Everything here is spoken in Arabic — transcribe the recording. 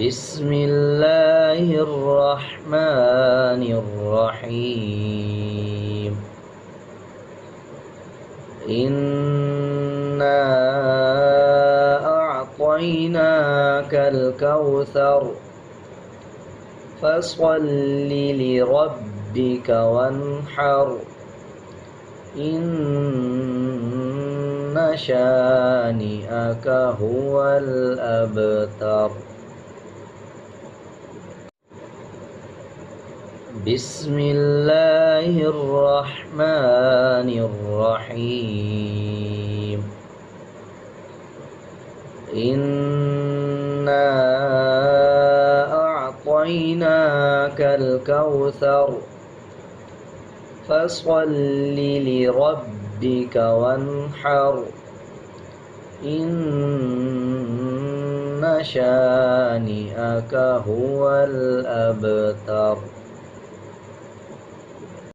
بسم الله الرحمن الرحيم إنا أعطيناك الكوثر فصل لربك وانحر إن شانئك هو الأبتر بسم الله الرحمن الرحيم إنا أعطيناك الكوثر فصل لربك وانحر إن شانئك هو الأبتر